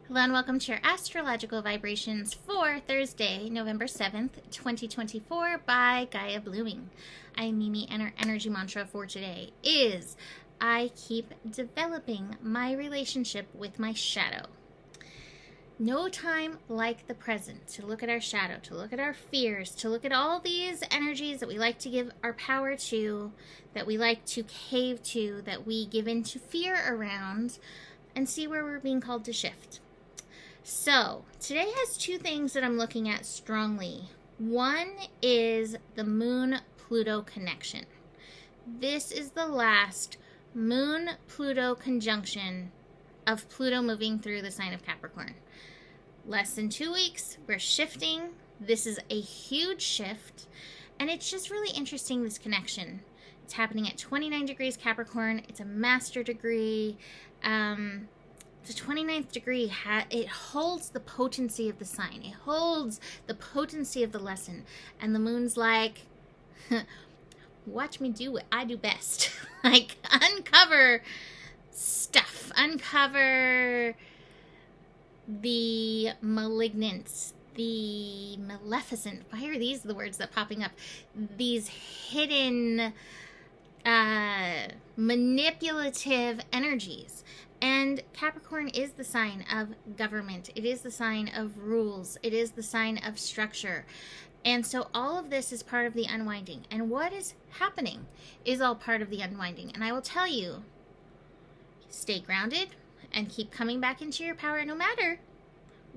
Hello and welcome to your astrological vibrations for Thursday, November 7th, 2024 by Gaia Blooming. I'm Mimi, and our energy mantra for today is I keep developing my relationship with my shadow. No time like the present to look at our shadow, to look at our fears, to look at all these energies that we like to give our power to, that we like to cave to, that we give into fear around, and see where we're being called to shift. So, today has two things that I'm looking at strongly. One is the Moon-Pluto connection. This is the last Moon-Pluto conjunction of Pluto moving through the sign of Capricorn. Less than 2 weeks, we're shifting. This is a huge shift, and it's just really interesting, this connection. It's happening at 29 degrees Capricorn. It's a master degree. The 29th degree, it holds the potency of the sign. It holds the potency of the lesson. And the moon's like, watch me do what I do best. Like, uncover stuff. Uncover the malignant, the maleficent. Why are these the words that are popping up? These hidden, manipulative energies. And Capricorn is the sign of government. It is the sign of rules. It is the sign of structure. And so all of this is part of the unwinding. And what is happening is all part of the unwinding. And I will tell you, stay grounded and keep coming back into your power, no matter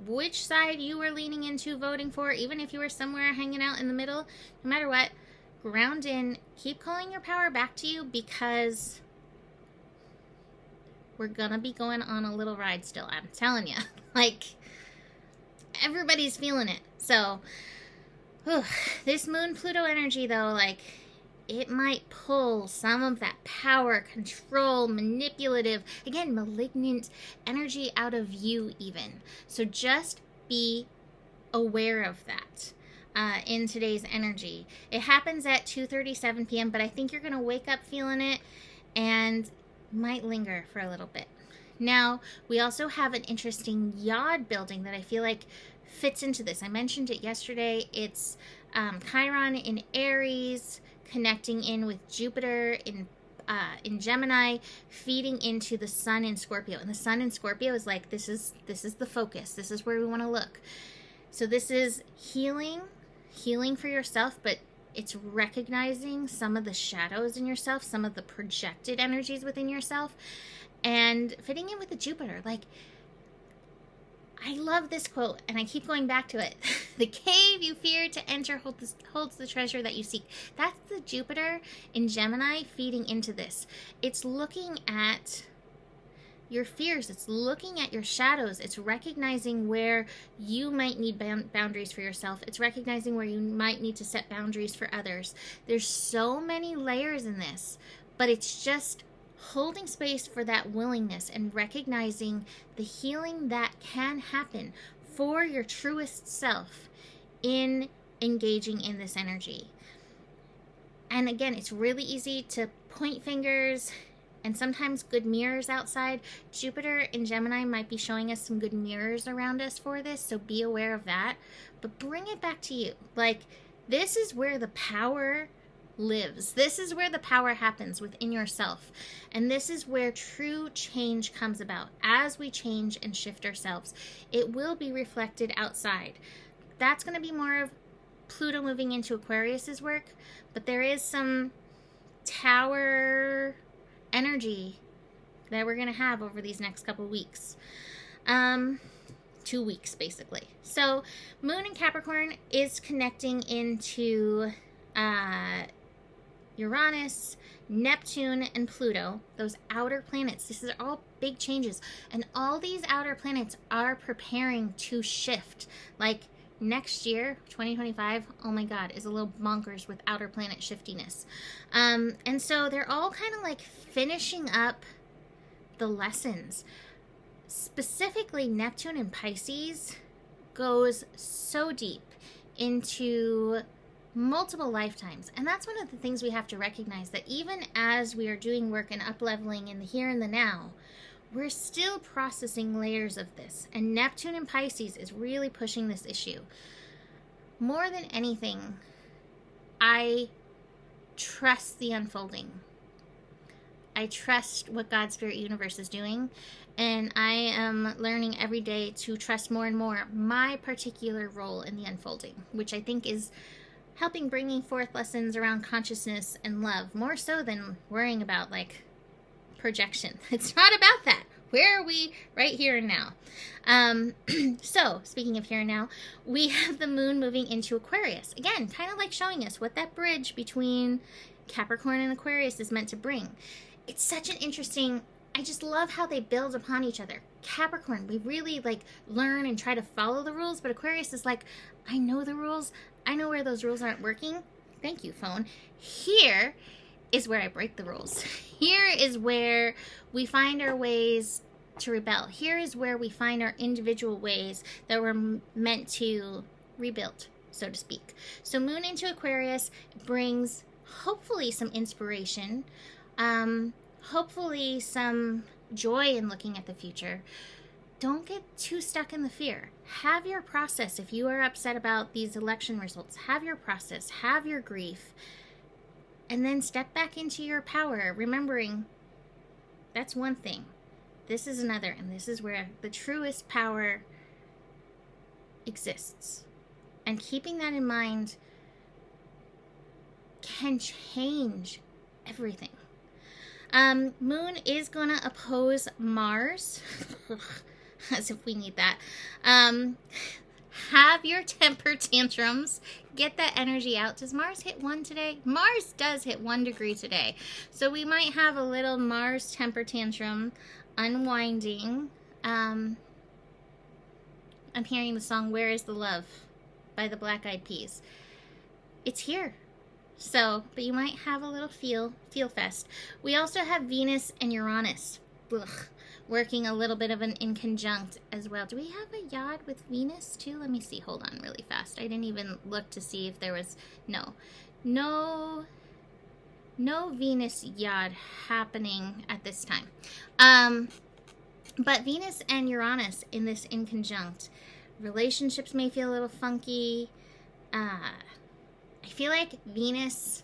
which side you were leaning into voting for, even if you were somewhere hanging out in the middle, no matter what, ground in, keep calling your power back to you, because we're gonna be going on a little ride still. I'm telling you. Like, everybody's feeling it. So, this Moon-Pluto energy, though, like, it might pull some of that power, control, manipulative, again, malignant energy out of you even. So just be aware of that in today's energy. It happens at 2:37 p.m., but I think you're gonna wake up feeling it and might linger for a little bit. Now, we also have an interesting yod building that I feel like fits into this. I mentioned it yesterday. It's Chiron in Aries, connecting in with Jupiter in Gemini, feeding into the Sun in Scorpio. And the Sun in Scorpio is like, this is the focus. This is where we want to look. So this is healing for yourself, but it's recognizing some of the shadows in yourself, some of the projected energies within yourself, and fitting in with the Jupiter. Like, I love this quote, and I keep going back to it. The cave you fear to enter holds the treasure that you seek. That's the Jupiter in Gemini feeding into this. It's looking at your fears. It's looking at your shadows. It's recognizing where you might need boundaries for yourself. It's recognizing where you might need to set boundaries for others. There's so many layers in this, but it's just holding space for that willingness and recognizing the healing that can happen for your truest self in engaging in this energy. And again, it's really easy to point fingers and sometimes good mirrors outside. Jupiter in Gemini might be showing us some good mirrors around us for this, so be aware of that. But bring it back to you. Like, this is where the power lives. This is where the power happens within yourself. And this is where true change comes about. As we change and shift ourselves, it will be reflected outside. That's going to be more of Pluto moving into Aquarius's work, but there is some tower energy that we're going to have over these next couple weeks. 2 weeks, basically. So, Moon in Capricorn is connecting into Uranus, Neptune, and Pluto, those outer planets. This is all big changes. And all these outer planets are preparing to shift. Like, next year, 2025, oh my God, is a little bonkers with outer planet shiftiness. And so they're all kind of like finishing up the lessons. Specifically, Neptune in Pisces goes so deep into multiple lifetimes. And that's one of the things we have to recognize, that even as we are doing work and up-leveling in the here and the now, we're still processing layers of this. And Neptune in Pisces is really pushing this issue. More than anything, I trust the unfolding. I trust what God's Spirit Universe is doing. And I am learning every day to trust more and more my particular role in the unfolding, which I think is helping bringing forth lessons around consciousness and love, more so than worrying about like projection. It's not about that. Where are we? Right here and now. So speaking of here and now, we have the moon moving into Aquarius. Again, kind of like showing us what that bridge between Capricorn and Aquarius is meant to bring. It's such an interesting, I just love how they build upon each other. Capricorn, we really like learn and try to follow the rules, but Aquarius is like, I know the rules. I know where those rules aren't working. Thank you, phone. Here is where I break the rules. Here is where we find our ways to rebel. Here is where we find our individual ways that we're meant to rebuild, so to speak. So moon into Aquarius brings hopefully some inspiration, hopefully some joy in looking at the future. Don't get too stuck in the fear. Have your process. If you are upset about these election results, have your process, have your grief, and then step back into your power, remembering that's one thing. This is another, and this is where the truest power exists. And keeping that in mind can change everything. Moon is going to oppose Mars. As if we need that. Have your temper tantrums. Get that energy out. Does Mars hit 1 today? Mars does hit 1 degree today. So we might have a little Mars temper tantrum unwinding. I'm hearing the song Where is the Love by the Black Eyed Peas. It's here. So, but you might have a little feel fest. We also have Venus and Uranus. Ugh. Working a little bit of an in conjunct as well. Do we have a yod with Venus too? Let me see. Hold on really fast. I didn't even look to see if there was... No Venus yod happening at this time. But Venus and Uranus in this in conjunct. Relationships may feel a little funky. I feel like Venus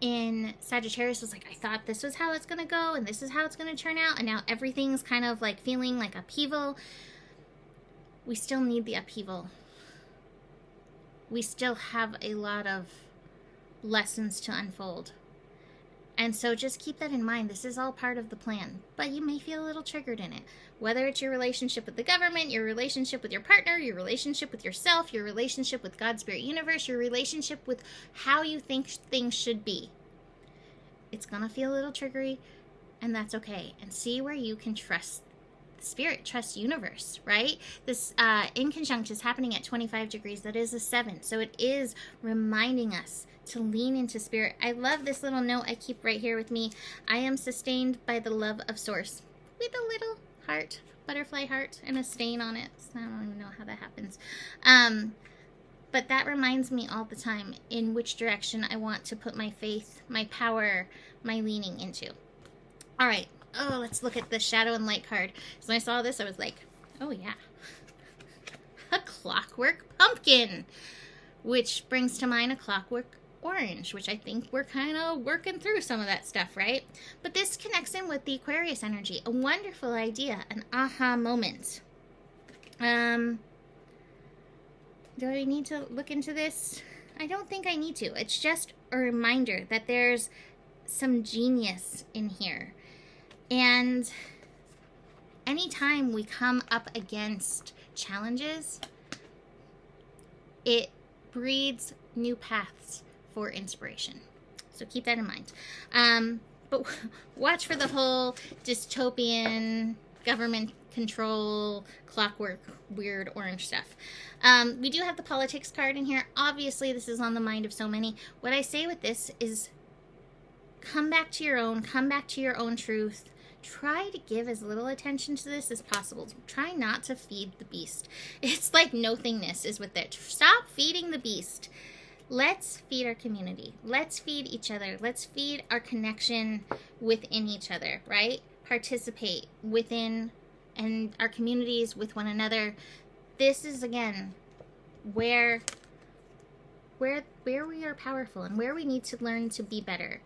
in Sagittarius was like, I thought this was how it's going to go and this is how it's going to turn out, and now everything's kind of like feeling like upheaval. We still need the upheaval. We still have a lot of lessons to unfold. And so just keep that in mind. This is all part of the plan, but you may feel a little triggered in it. Whether it's your relationship with the government, your relationship with your partner, your relationship with yourself, your relationship with God's Spirit Universe, your relationship with how you think things should be. It's going to feel a little triggery, and that's okay. And see where you can trust the Spirit, trust universe, right? This in conjunct is happening at 25 degrees. That is a 7. So it is reminding us to lean into Spirit. I love this little note I keep right here with me. I am sustained by the love of Source. With a little heart, butterfly heart, and a stain on it. So I don't even know how that happens. But that reminds me all the time in which direction I want to put my faith, my power, my leaning into. All right. Oh, let's look at the Shadow and Light card. So when I saw this, I was like, oh yeah. A Clockwork Pumpkin. Which brings to mind a Clockwork Orange, which I think we're kind of working through some of that stuff, right? But this connects in with the Aquarius energy. A wonderful idea, an aha moment. Do I need to look into this? I don't think I need to. It's just a reminder that there's some genius in here. And anytime we come up against challenges, it breeds new paths for inspiration. So keep that in mind. But watch for the whole dystopian government control, clockwork, weird orange stuff. We do have the politics card in here. Obviously, this is on the mind of so many. What I say with this is come back to your own truth. Try to give as little attention to this as possible. Try not to feed the beast. It's like nothingness is with it. Stop feeding the beast. Let's feed our community. Let's feed each other. Let's feed our connection within each other, right? participate within and our communities with one another. This is, again, where we are powerful and where we need to learn to be better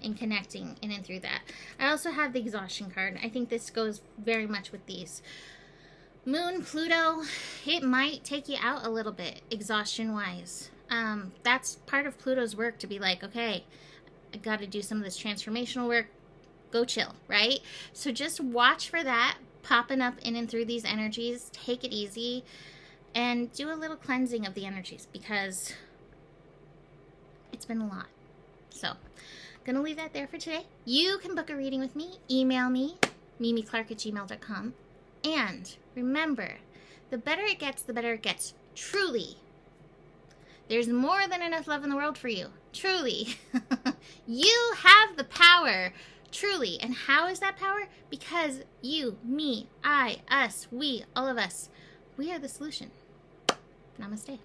in connecting in and through that. I also have the exhaustion card. I think this goes very much with these. Moon, Pluto, it might take you out a little bit, exhaustion-wise. That's part of Pluto's work, to be like, okay, I got to do some of this transformational work. Go chill, right? So just watch for that popping up in and through these energies. Take it easy and do a little cleansing of the energies, because it's been a lot. So, gonna leave that there for today. You can book a reading with me. Email me, mimiclark@gmail.com. And remember, the better it gets, the better it gets. Truly. There's more than enough love in the world for you. Truly. You have the power. Truly. And how is that power? Because you, me, I, us, we, all of us, we are the solution. Namaste.